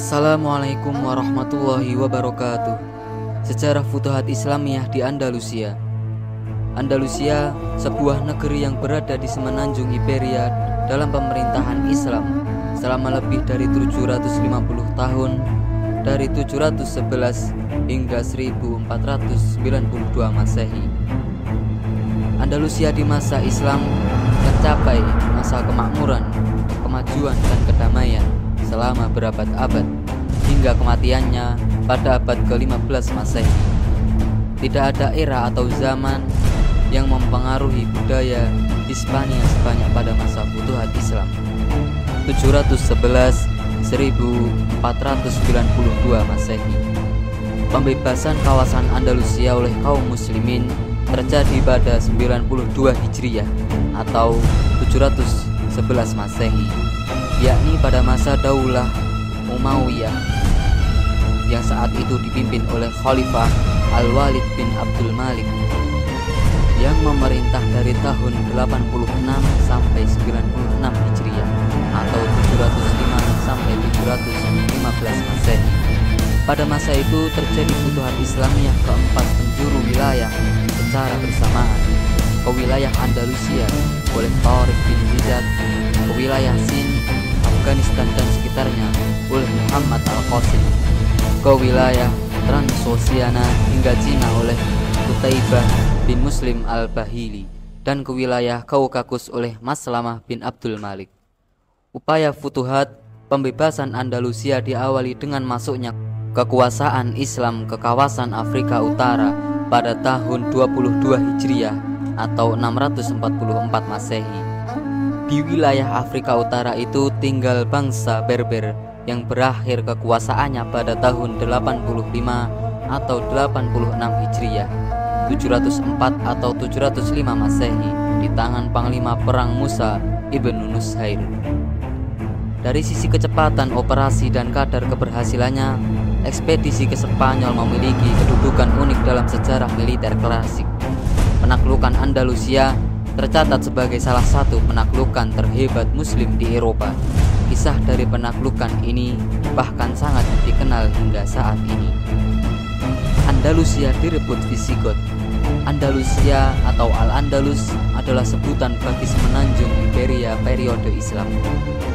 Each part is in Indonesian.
Assalamualaikum warahmatullahi wabarakatuh. Sejarah Futuhat Islamiyah di Andalusia. Andalusia, sebuah negeri yang berada di semenanjung Iberia dalam pemerintahan Islam selama lebih dari 750 tahun, dari 711 hingga 1492 Masehi. Andalusia di masa Islam mencapai masa kemakmuran, kemajuan dan kedamaian selama berabad-abad hingga kematiannya pada abad ke-15 Masehi. Tidak ada era atau zaman yang mempengaruhi budaya Hispania sebanyak pada masa Futuhat Islam 711 1492 Masehi. Pembebasan kawasan Andalusia oleh kaum muslimin terjadi pada 92 Hijriah atau 711 Masehi, yakni pada masa Daulah Umayyah yang saat itu dipimpin oleh Khalifah Al-Walid bin Abdul Malik yang memerintah dari tahun 86 sampai 96 Hijriah atau 705 sampai 715 Masehi. Pada masa itu terjadi Futuhat Islamiyah keempat penjuru wilayah secara bersamaan, ke wilayah Andalusia oleh Tariq bin Ziyad, ke wilayah Sind, Afghanistan dan sekitarnya oleh Muhammad Al-Qasim, ke wilayah Transoxiana hingga Cina oleh Qutaibah bin Muslim Al-Bahili, dan ke wilayah Kaukasus oleh Maslamah bin Abdul Malik. Upaya Futuhat pembebasan Andalusia diawali dengan masuknya kekuasaan Islam ke kawasan Afrika Utara pada tahun 22 Hijriah atau 644 Masehi. Di wilayah Afrika Utara itu tinggal bangsa Berber yang berakhir kekuasaannya pada tahun 85 atau 86 Hijriah 704 atau 705 Masehi di tangan Panglima Perang Musa ibn Nusayr. Dari sisi kecepatan operasi dan kadar keberhasilannya, ekspedisi ke Spanyol memiliki kedudukan unik dalam sejarah militer klasik. Penaklukan Andalusia tercatat sebagai salah satu penaklukan terhebat Muslim di Eropa. Kisah dari penaklukan ini bahkan sangat dikenal hingga saat ini. Andalusia direbut Visigot. Andalusia atau Al-Andalus adalah sebutan bagi semenanjung Iberia periode Islam.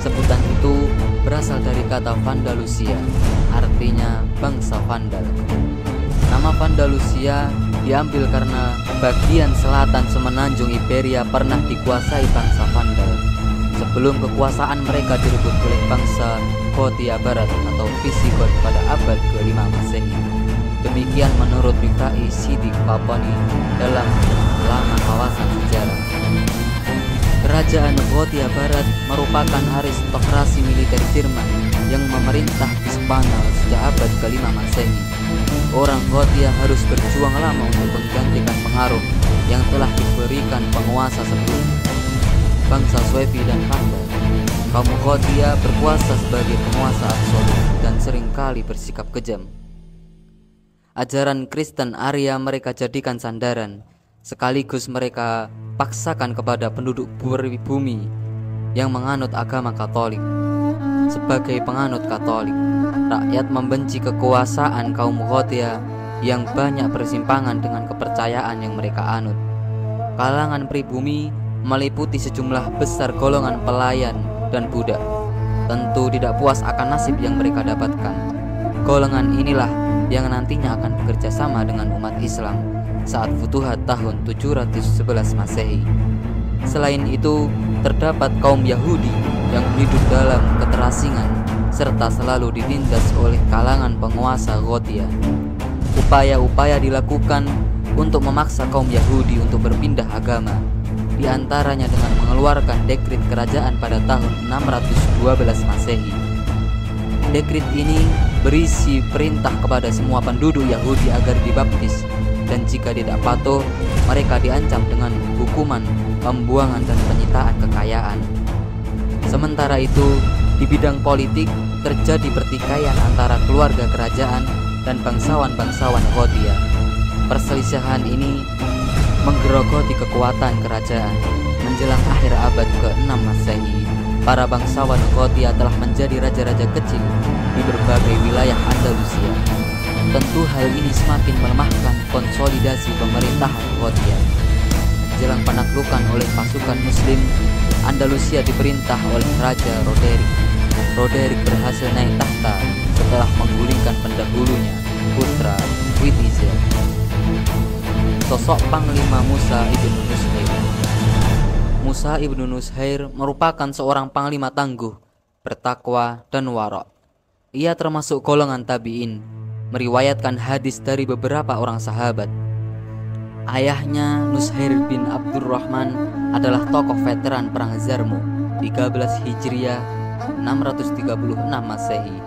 Sebutan itu berasal dari kata Vandalusia, artinya bangsa Vandal. Nama Vandalusia diambil karena bagian selatan semenanjung Iberia pernah dikuasai bangsa Vandal sebelum kekuasaan mereka direbut oleh bangsa Gothia Barat atau Visigot pada abad ke-5 Masehi. Demikian menurut Rifai Sidik Paponi dalam Lama Kawasan Sejarah. Kerajaan Gothia Barat merupakan aristokrasi militer Jerman yang memerintah di Spanyol sejak abad ke-5 Masehi. Orang Gothia harus berjuang lama untuk menggantikan pengaruh yang telah diberikan penguasa sebelumnya, bangsa Suevi dan Vandal. Kaum Gothia berkuasa sebagai penguasa absolut dan seringkali bersikap kejam. Ajaran Kristen Arya mereka jadikan sandaran, sekaligus mereka paksakan kepada penduduk bumi yang menganut agama Katolik. Sebagai penganut Katolik, rakyat membenci kekuasaan kaum Gothia yang banyak bersimpangan dengan kepercayaan yang mereka anut. Kalangan pribumi meliputi sejumlah besar golongan pelayan dan budak, tentu tidak puas akan nasib yang mereka dapatkan. Golongan inilah yang nantinya akan bekerja sama dengan umat Islam saat Futuhat tahun 711 Masehi. Selain itu, terdapat kaum Yahudi yang hidup dalam keterasingan serta selalu ditindas oleh kalangan penguasa Gothia. Upaya-upaya dilakukan untuk memaksa kaum Yahudi untuk berpindah agama, di antaranya dengan mengeluarkan dekrit kerajaan pada tahun 612 Masehi. Dekrit ini berisi perintah kepada semua penduduk Yahudi agar dibaptis, dan jika tidak patuh, mereka diancam dengan hukuman pembuangan dan penyitaan kekayaan. Sementara itu, di bidang politik terjadi pertikaian antara keluarga kerajaan dan bangsawan-bangsawan Gothia. Perselisihan ini menggerogoti kekuatan kerajaan menjelang akhir abad ke-6 Masehi. para bangsawan Gothia telah menjadi raja-raja kecil di berbagai wilayah Andalusia. Tentu hal ini semakin melemahkan konsolidasi pemerintahan Gothia. Menjelang penaklukan oleh pasukan Muslim, Andalusia diperintah oleh Raja Roderick. Roderick berhasil naik tahta setelah menggulingkan pendahulunya, putra Witiza. Sosok Panglima Musa ibn Nushair. Musa ibn Nushair merupakan seorang panglima tangguh, bertakwa dan warok. Ia termasuk golongan tabi'in, meriwayatkan hadis dari beberapa orang sahabat. Ayahnya Nushair bin Abdurrahman adalah tokoh veteran perang Zarmo 13 Hijriah 636 Masehi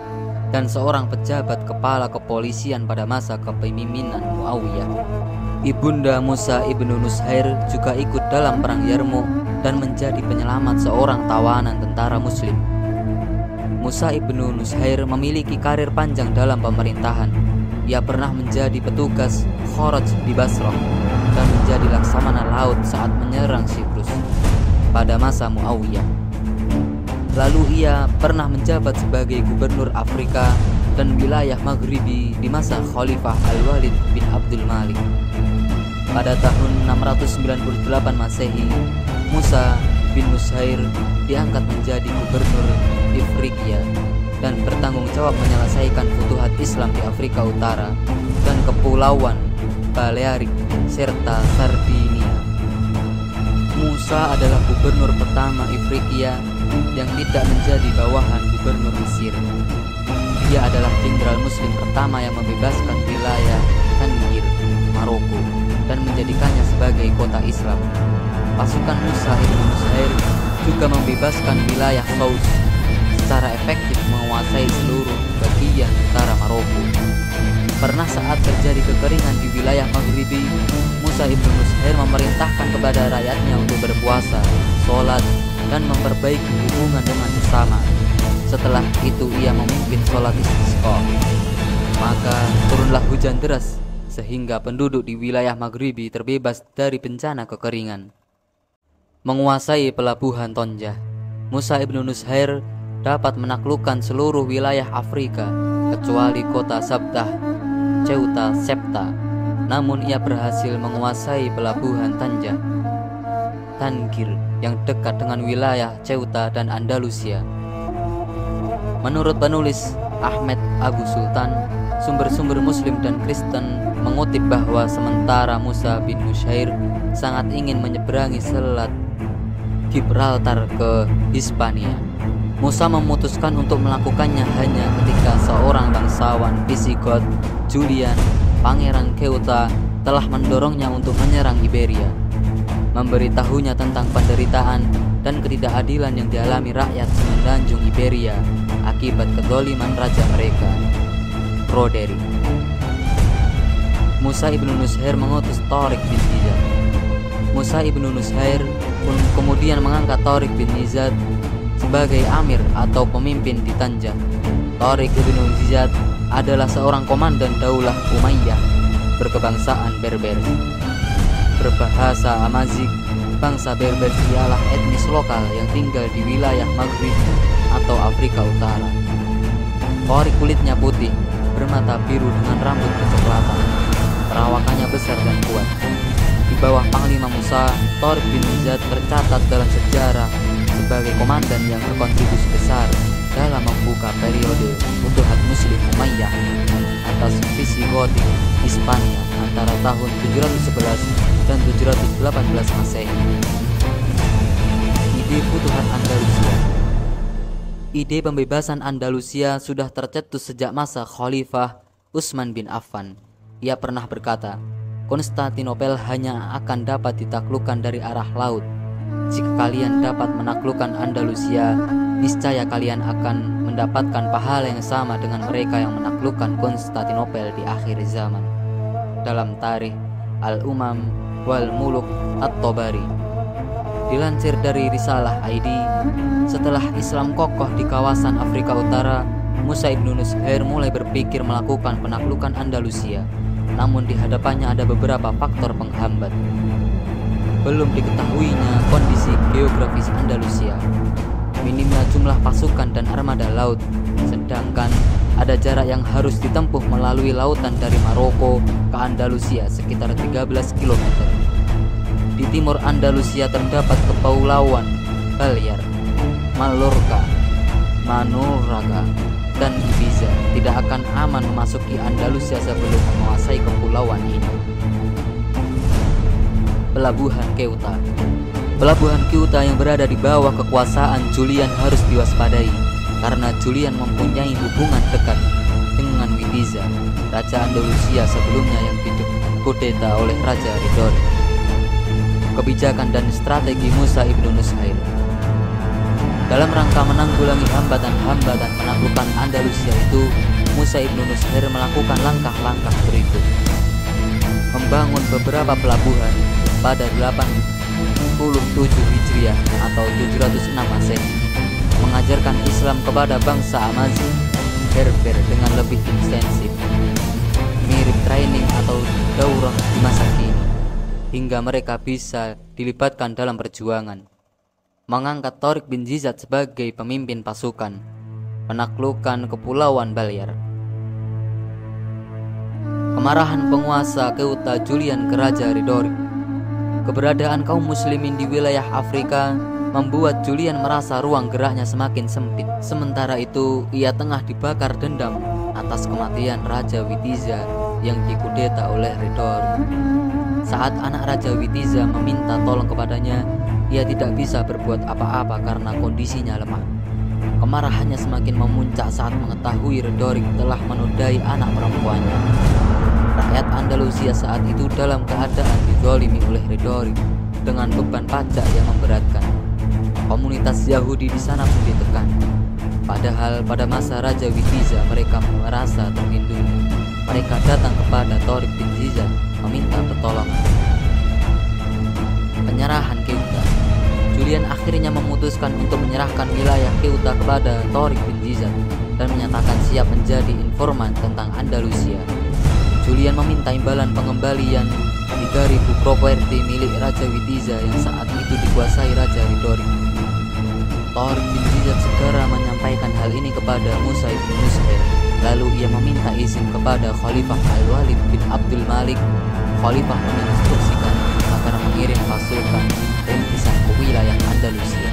dan seorang pejabat kepala kepolisian pada masa kepemimpinan Muawiyah. Ibunda Musa ibnu Nushair juga ikut dalam perang Yarmouk dan menjadi penyelamat seorang tawanan tentara Muslim. Musa ibnu Nushair memiliki karir panjang dalam pemerintahan. Ia pernah menjadi petugas Kharaj di Basrah dan menjadi laksamana laut saat menyerang Siprus pada masa Muawiyah. Lalu ia pernah menjabat sebagai gubernur Afrika dan wilayah Maghribi di masa Khalifah Al-Walid bin Abdul Malik. Pada tahun 698 Masehi, Musa bin Nushair diangkat menjadi gubernur Ifriqiya dan bertanggung jawab menyelesaikan futuhat Islam di Afrika Utara dan Kepulauan Balearik serta Sardinia. Musa adalah gubernur pertama Ifriqiya yang tidak menjadi bawahan gubernur Mesir. Dia adalah jenderal Muslim pertama yang membebaskan wilayah Tangier, Maroko, dan menjadikannya sebagai kota Islam. Pasukan Musa ibn Nushair juga membebaskan wilayah Souss, secara efektif menguasai seluruh bagian utara Maroko. Pernah saat terjadi kekeringan di wilayah Maghribi, Musa ibn Nushair memerintahkan kepada rakyatnya untuk berpuasa, sholat, dan memperbaiki hubungan dengan sesama. Setelah itu ia memimpin sholat istisqa. Maka turunlah hujan deras sehingga penduduk di wilayah Maghribi terbebas dari bencana kekeringan. Menguasai pelabuhan Tonjah, Musa ibn Nushair dapat menaklukkan seluruh wilayah Afrika kecuali kota Sabtah, Ceuta, Septa. Namun ia berhasil menguasai pelabuhan Tangier yang dekat dengan wilayah Ceuta dan Andalusia. Menurut penulis Ahmed Abu Sultan, sumber-sumber Muslim dan Kristen mengutip bahwa sementara Musa bin Nushair sangat ingin menyeberangi Selat Gibraltar ke Hispania, Musa memutuskan untuk melakukannya hanya ketika seorang bangsawan Visigoth, Julian, Pangeran Ceuta, telah mendorongnya untuk menyerang Iberia, memberitahunya tentang penderitaan dan ketidakadilan yang dialami rakyat semenanjung Iberia akibat kezaliman raja mereka, Roderick. Musa ibn Nushair mengutus Tariq bin Ziyad. Musa ibn Nushair pun kemudian mengangkat Tariq bin Ziyad sebagai amir atau pemimpin di Tanjah. Tariq bin Ziyad adalah seorang komandan Daulah Umayyah berkebangsaan Berber. Berbahasa Amazigh, bangsa Berber ialah etnis lokal yang tinggal di wilayah Maghrib atau Afrika Utara. Tariq kulitnya putih, bermata biru dengan rambut kecoklatan. Perawakannya besar dan kuat. Di bawah Panglima Musa, Tariq bin Ziyad tercatat dalam sejarah sebagai komandan yang berkontribusi besar dalam membuka periode futuhat Muslim Umayyah atas Visigotik Hispania antara tahun 711 dan 718 Masehi. Ide futuhat Andalusia. Ide pembebasan Andalusia sudah tercetus sejak masa Khalifah Utsman bin Affan. Ia pernah berkata, Konstantinopel hanya akan dapat ditaklukkan dari arah laut. Jika kalian dapat menaklukkan Andalusia, niscaya kalian akan mendapatkan pahala yang sama dengan mereka yang menaklukkan Konstantinopel di akhir zaman. Dalam Tarikh Al-Umam wal Muluk At-Tabari. Dilansir dari Risalah ID, setelah Islam kokoh di kawasan Afrika Utara, Musa ibn Nushair mulai berpikir melakukan penaklukan Andalusia. Namun di hadapannya ada beberapa faktor penghambat. Belum diketahuinya kondisi geografis Andalusia, minimnya jumlah pasukan dan armada laut, sedangkan ada jarak yang harus ditempuh melalui lautan dari Maroko ke Andalusia sekitar 13 km. Di timur Andalusia terdapat kepulauan Balear, Mallorca, Menorca, dan Ibiza. Tidak akan aman memasuki Andalusia sebelum menguasai kepulauan ini. Pelabuhan Ceuta. Pelabuhan Ceuta yang berada di bawah kekuasaan Julian harus diwaspadai karena Julian mempunyai hubungan dekat dengan Witiza, raja Andalusia sebelumnya yang dikudeta oleh Raja Ridor. Kebijakan dan strategi Musa ibnu Nushair. Dalam rangka menanggulangi hambatan-hambatan penaklukan Andalusia itu, Musa ibnu Nushair melakukan langkah-langkah berikut. Membangun beberapa pelabuhan pada 87 Hijriah atau 706 Masehi, mengajarkan Islam kepada bangsa Amazigh Berber dengan lebih intensif, mirip training atau daurah di masa kini, hingga mereka bisa dilibatkan dalam perjuangan. Mengangkat Tariq bin Ziyad sebagai pemimpin pasukan penaklukan kepulauan Balear. Kemarahan penguasa Ceuta Julian ke Raja Ridor. Keberadaan kaum muslimin di wilayah Afrika membuat Julian merasa ruang geraknya semakin sempit. Sementara itu, ia tengah dibakar dendam atas kematian Raja Witiza yang dikudeta oleh Ridor. Saat anak Raja Witiza meminta tolong kepadanya, ia tidak bisa berbuat apa-apa karena kondisinya lemah. Kemarahannya semakin memuncak saat mengetahui Ridor telah menodai anak perempuannya. Rakyat Andalusia saat itu dalam keadaan dizalimi oleh Ridor dengan beban pajak yang memberatkan. Komunitas Yahudi di sana pun ditekan. Padahal pada masa Raja Witiza mereka merasa terlindungi. Mereka datang kepada Tariq bin Ziyad meminta pertolongan. Penyerahan Ceuta. Julian akhirnya memutuskan untuk menyerahkan wilayah Ceuta kepada Tariq bin Ziyad dan menyatakan siap menjadi informan tentang Andalusia. Julian meminta imbalan pengembalian 3.000 properti milik Raja Witiza yang saat itu dikuasai Raja Ridor. Tariq bin Ziyad segera menyampaikan hal ini kepada Musa ibnu Nushair. Lalu ia meminta izin kepada Khalifah Al-Walid bin Abdul Malik. Khalifah menginstruksikan agar mengirim pasukan rintisan ke wilayah Andalusia.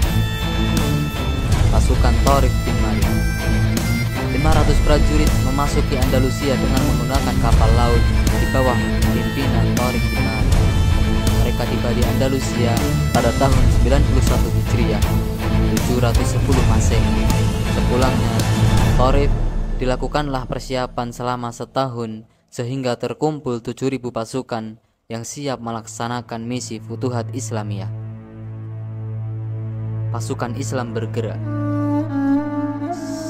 Pasukan Tariq bin Malik. 500 prajurit memasuki Andalusia dengan menggunakan kapal laut di bawah pimpinan Tariq bin Malik. Mereka tiba di Andalusia pada tahun 91 Hijriah, 710 Masehi. Sepulangnya, Tariq dilakukanlah persiapan selama setahun sehingga terkumpul 7.000 pasukan yang siap melaksanakan misi Futuhat Islamiyah. Pasukan Islam bergerak.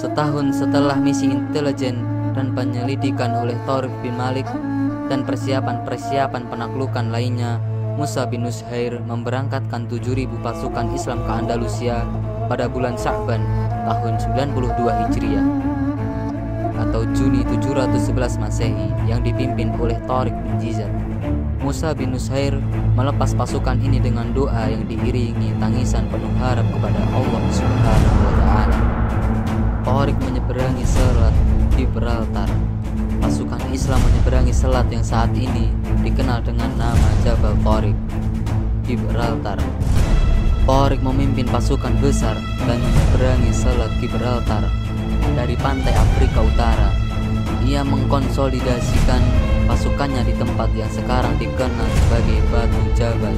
Setahun setelah misi intelijen dan penyelidikan oleh Tariq bin Malik dan persiapan-persiapan penaklukan lainnya, Musa bin Nushair memberangkatkan 7.000 pasukan Islam ke Andalusia pada bulan Sya'ban tahun 92 Hijriah atau Juni 711 Masehi yang dipimpin oleh Tariq bin Ziyad. Musa bin Nushair melepas pasukan ini dengan doa yang diiringi tangisan penuh harap kepada Allah Subhanahu wa Ta'ala. Tariq menyeberangi Selat Gibraltar. Pasukan Islam menyeberangi selat yang saat ini dikenal dengan nama Jabal Tariq, Gibraltar. Tariq memimpin pasukan besar dan menyeberangi Selat Gibraltar dari pantai Afrika Utara. Ia mengkonsolidasikan pasukannya di tempat yang sekarang dikenal sebagai Batu Jabal.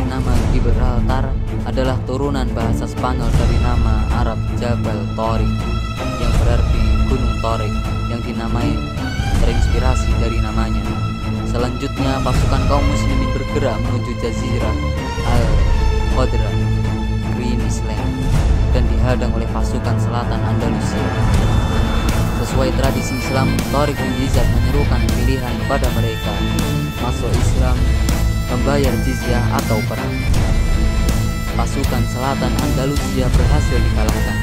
Nama Gibraltar adalah turunan bahasa Spanyol dari nama Arab Jabal Tariq yang berarti Gunung Tariq, yang dinamai terinspirasi dari namanya. Selanjutnya pasukan kaum muslimin bergerak menuju Jazirah Al-Qadra, Green Island, dan dihadang oleh pasukan selatan Andalusia. Sesuai tradisi Islam, Tariq bin Ziyad menyerukan pilihan kepada mereka: masuk Islam, membayar jizyah atau perang. Pasukan selatan Andalusia berhasil dikalahkan.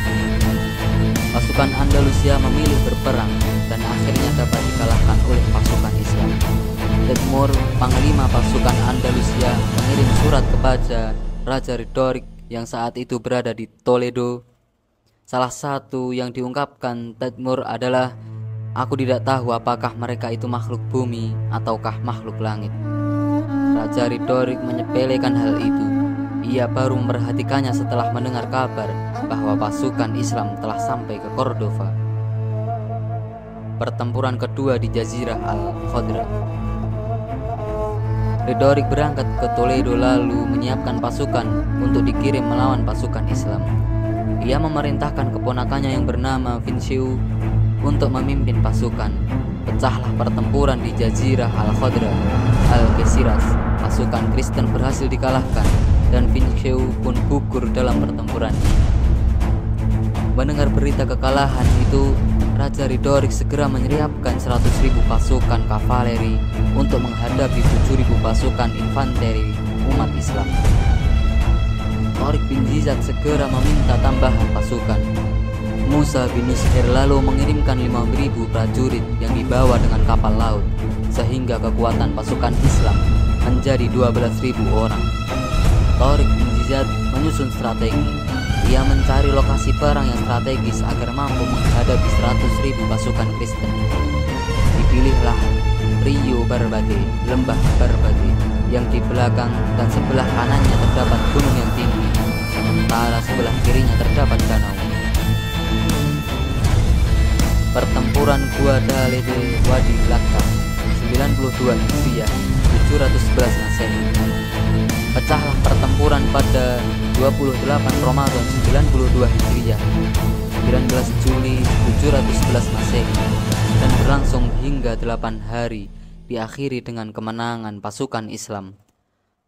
Pasukan Andalusia memilih berperang dan akhirnya dapat dikalahkan oleh pasukan Islam. Edmur, panglima pasukan Andalusia, mengirim surat kepada Raja Ridor yang saat itu berada di Toledo. Salah satu yang diungkapkan Tadmur adalah, "Aku tidak tahu apakah mereka itu makhluk bumi ataukah makhluk langit." Raja Ridoric menyepelekan hal itu. Ia baru memperhatikannya setelah mendengar kabar bahwa pasukan Islam telah sampai ke Cordova. Pertempuran kedua di Jazirah Al-Khadra. Ridoric berangkat ke Toledo lalu menyiapkan pasukan untuk dikirim melawan pasukan Islam. Ia memerintahkan keponakannya yang bernama Vinciu untuk memimpin pasukan. Pecahlah pertempuran di Jazirah Al-Khadra, Algeciras. Pasukan Kristen berhasil dikalahkan dan Vinciu pun gugur dalam pertempuran ini. Mendengar berita kekalahan itu, Raja Ridoric segera menyiapkan 100.000 pasukan kavaleri untuk menghadapi 7.000 pasukan infanteri umat Islam. Torik bin Ziyad segera meminta tambahan pasukan. Musa bin Nusayr lalu mengirimkan 5.000 prajurit yang dibawa dengan kapal laut, sehingga kekuatan pasukan Islam menjadi 12.000 orang. Torik bin Ziyad menyusun strategi. Ia mencari lokasi perang yang strategis agar mampu menghadapi 100.000 pasukan Kristen. Dipilihlah Rio Barbate, lembah Barbate, yang di belakang dan sebelah kanannya terdapat gunung yang tinggi, sementara sebelah kirinya terdapat danau. Pertempuran Guadalete Wadi Lakta 92 Hijriah 711 Masehi. Pecahlah pertempuran pada 28 Ramadan 92 Hijriah 19 Juli 711 Masehi dan berlangsung hingga 8 hari, diakhiri dengan kemenangan pasukan Islam.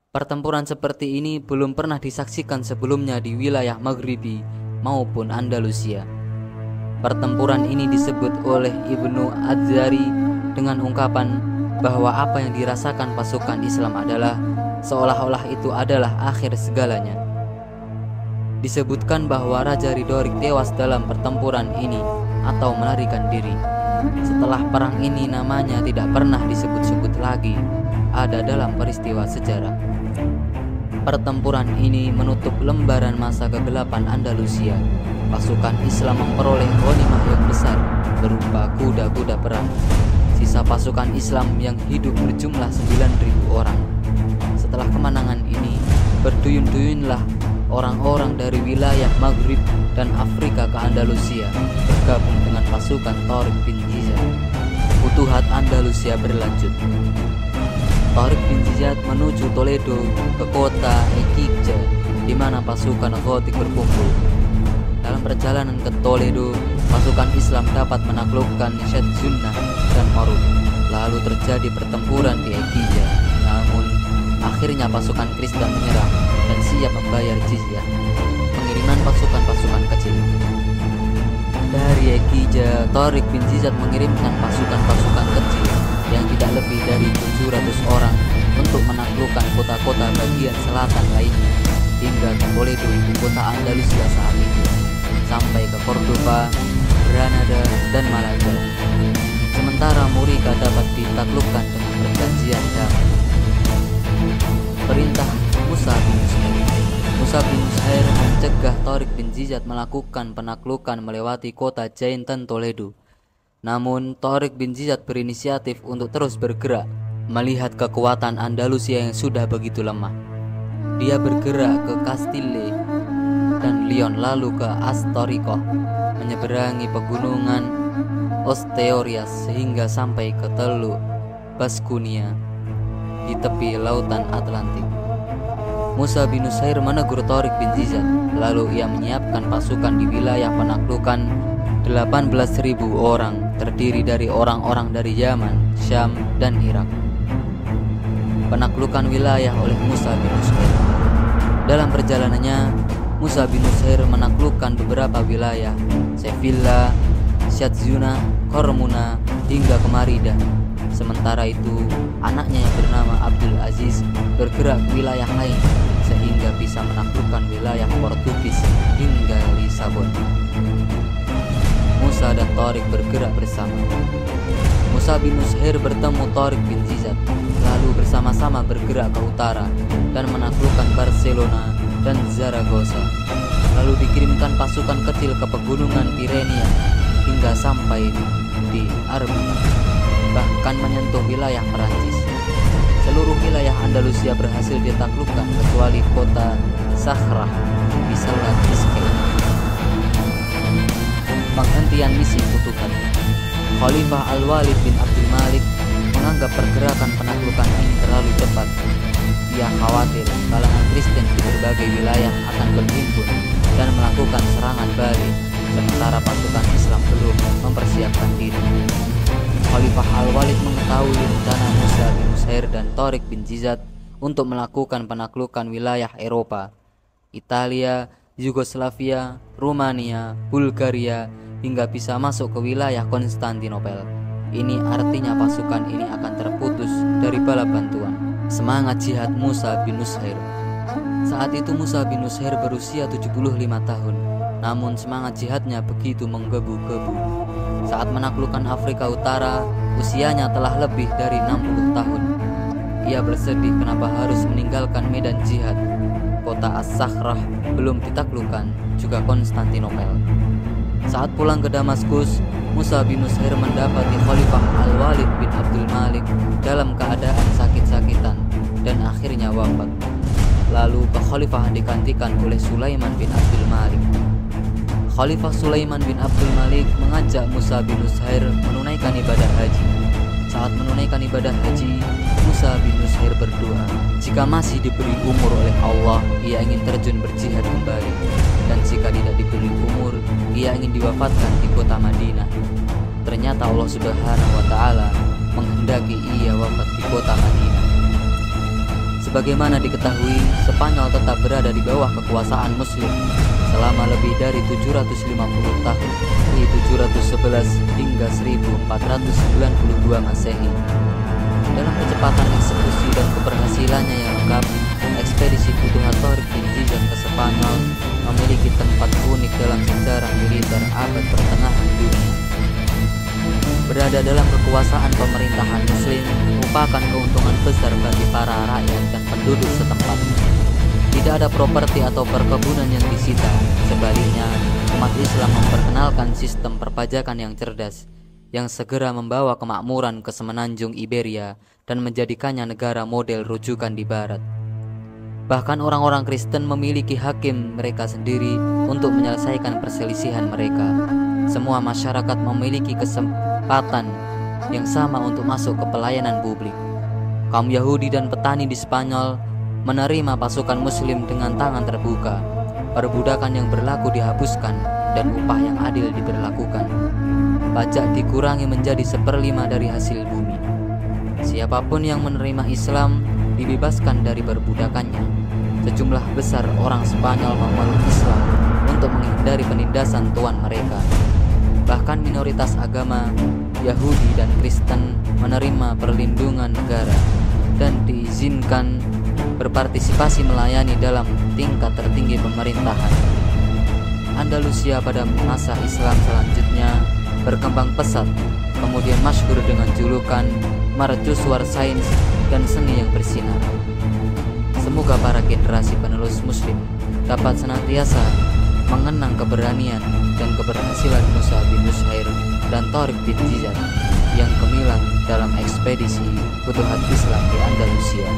Pertempuran seperti ini belum pernah disaksikan sebelumnya di wilayah Maghribi maupun Andalusia. Pertempuran ini disebut oleh Ibnu Adzari dengan ungkapan bahwa apa yang dirasakan pasukan Islam adalah seolah-olah itu adalah akhir segalanya. Disebutkan bahwa Raja Ridoric tewas dalam pertempuran ini atau melarikan diri. Setelah perang ini namanya tidak pernah disebut-sebut lagi ada dalam peristiwa sejarah. Pertempuran ini menutup lembaran masa kegelapan Andalusia. Pasukan Islam memperoleh ghanimah yang besar berupa kuda-kuda perang. Sisa pasukan Islam yang hidup berjumlah 9.000 orang. Setelah kemenangan ini, berduyun-duyunlah orang-orang dari wilayah Maghrib dan Afrika ke Andalusia bergabung dengan pasukan Torik bin Ziyad. Futuhat Andalusia berlanjut. Torik bin Ziyad menuju Toledo ke kota Ecija, di mana pasukan Gotik berkumpul. Dalam perjalanan ke Toledo, pasukan Islam dapat menaklukkan Syadzunah dan Marun. Lalu terjadi pertempuran di Ecija. Namun, akhirnya pasukan Kristen menyerah dan siap membayar jizyah. Pengiriman pasukan-pasukan kecil. Dari Ecija, Torik bin Ziyad mengirimkan pasukan-pasukan kecil yang tidak lebih dari 700 orang untuk menaklukkan kota-kota bagian selatan lainnya hingga ke Toledo, ibu kota Andalusia saat itu, sampai ke Cordova, Granada, dan Malaga. Sementara Murika dapat ditaklukkan dengan perjanjian damai. Perintah Musa bin Nusayr. Musa bin Nusayr mencegah Torik bin Ziyad melakukan penaklukan melewati kota Jain dan Toledo. Namun Torik bin Ziyad berinisiatif untuk terus bergerak melihat kekuatan Andalusia yang sudah begitu lemah. Dia bergerak ke Castile dan Lyon lalu ke Astorikoh, menyeberangi pegunungan Osteorias sehingga sampai ke Teluk Baskunia di tepi lautan Atlantik. Musa bin Nusayr menegur Torik bin Ziyad, lalu ia menyiapkan pasukan di wilayah penaklukan 18.000 orang, terdiri dari orang-orang dari Yaman, Syam, dan Irak. Penaklukan wilayah oleh Musa bin Nusayr. Dalam perjalanannya, Musa bin Nusayr menaklukkan beberapa wilayah, Sevilla, Syadzunah, Kormuna, hingga ke Marida. Sementara itu, anaknya yang bernama Abdul Aziz bergerak ke wilayah lain sehingga bisa menaklukkan wilayah Portugis hingga Lisabon. Musa dan Torik bergerak bersama. Musa bin Nusayr bertemu Torik bin Ziyad, lalu bersama-sama bergerak ke utara dan menaklukkan Barcelona, dan Zaragoza. Lalu dikirimkan pasukan kecil ke pegunungan Pirenia hingga sampai di Armenia, bahkan menyentuh wilayah Perancis. Seluruh wilayah Andalusia berhasil ditaklukkan kecuali kota Sakhrah di Selat Biscay. Penghentian misi Futuhat. Khalifah Al-Walid bin Abdul Malik menganggap pergerakan penaklukan ini terlalu cepat. Ia khawatir kalangan Kristen di berbagai wilayah akan berhimpun dan melakukan serangan balik, sementara pasukan Islam belum mempersiapkan diri. Khalifah Al-Walid mengetahui rencana Musa bin Nusayr dan Tariq bin Ziyad untuk melakukan penaklukan wilayah Eropa, Italia, Yugoslavia, Rumania, Bulgaria, hingga bisa masuk ke wilayah Konstantinopel. Ini artinya pasukan ini akan terputus dari bala bantuan. Semangat jihad Musa bin Nusayr. Saat itu Musa bin Nusayr berusia 75 tahun, namun semangat jihadnya begitu menggebu-gebu. Saat menaklukkan Afrika Utara, usianya telah lebih dari 60 tahun. Ia bersedih kenapa harus meninggalkan medan jihad. Kota As-Sakhrah belum ditaklukkan, juga Konstantinopel. Saat pulang ke Damaskus, Musa bin Nusayr mendapati Khalifah Al-Walid bin Abdul Malik dalam keadaan sakit-sakitan dan akhirnya wafat. Lalu kekhalifahan digantikan oleh Sulaiman bin Abdul Malik. Khalifah Sulaiman bin Abdul Malik mengajak Musa bin Nusayr menunaikan ibadah haji. Saat menunaikan ibadah haji, Musa bin Nusayr berdoa, jika masih diberi umur oleh Allah, ia ingin terjun berjihad kembali, dan jika tidak diberi umur, ia ingin diwafatkan di kota Madinah. Ternyata Allah Subhanahu wa Ta'ala menghendaki ia wafat di kota Madinah. Sebagaimana diketahui, Spanyol tetap berada di bawah kekuasaan Muslim selama lebih dari 750 tahun, dari 711 hingga 1492 Masehi. Dalam kecepatan eksekusi dan keberhasilannya yang lengkap, ekspedisi Futuhat Tariq bin Ziyad ke Spanyol memiliki tempat unik dalam sejarah militer abad pertengahan dunia. Berada dalam kekuasaan pemerintahan Muslim merupakan keuntungan besar bagi para rakyat dan penduduk setempat. Tidak ada properti atau perkebunan yang disita. Sebaliknya, umat Islam memperkenalkan sistem perpajakan yang cerdas, yang segera membawa kemakmuran ke semenanjung Iberia dan menjadikannya negara model rujukan di barat. Bahkan orang-orang Kristen memiliki hakim mereka sendiri untuk menyelesaikan perselisihan mereka. Semua masyarakat memiliki kesempatan yang sama untuk masuk ke pelayanan publik. Kaum Yahudi dan petani di Spanyol menerima pasukan Muslim dengan tangan terbuka. Perbudakan yang berlaku dihapuskan dan upah yang adil diberlakukan. Pajak dikurangi menjadi 1/5 dari hasil bumi. Siapapun yang menerima Islam dibebaskan dari perbudakannya. Sejumlah besar orang Spanyol memeluk Islam untuk menghindari penindasan tuan mereka. Bahkan minoritas agama Yahudi dan Kristen menerima perlindungan negara dan diizinkan berpartisipasi melayani dalam tingkat tertinggi pemerintahan. Andalusia pada masa Islam selanjutnya berkembang pesat, kemudian masyhur dengan julukan mercusuar sains dan seni yang bersinar. Semoga para generasi penerus Muslim dapat senantiasa mengenang keberanian dan keberhasilan Musa bin Nusayr dan Tariq bin Ziyad yang gemilang dalam ekspedisi Futuhat Islam di Andalusia.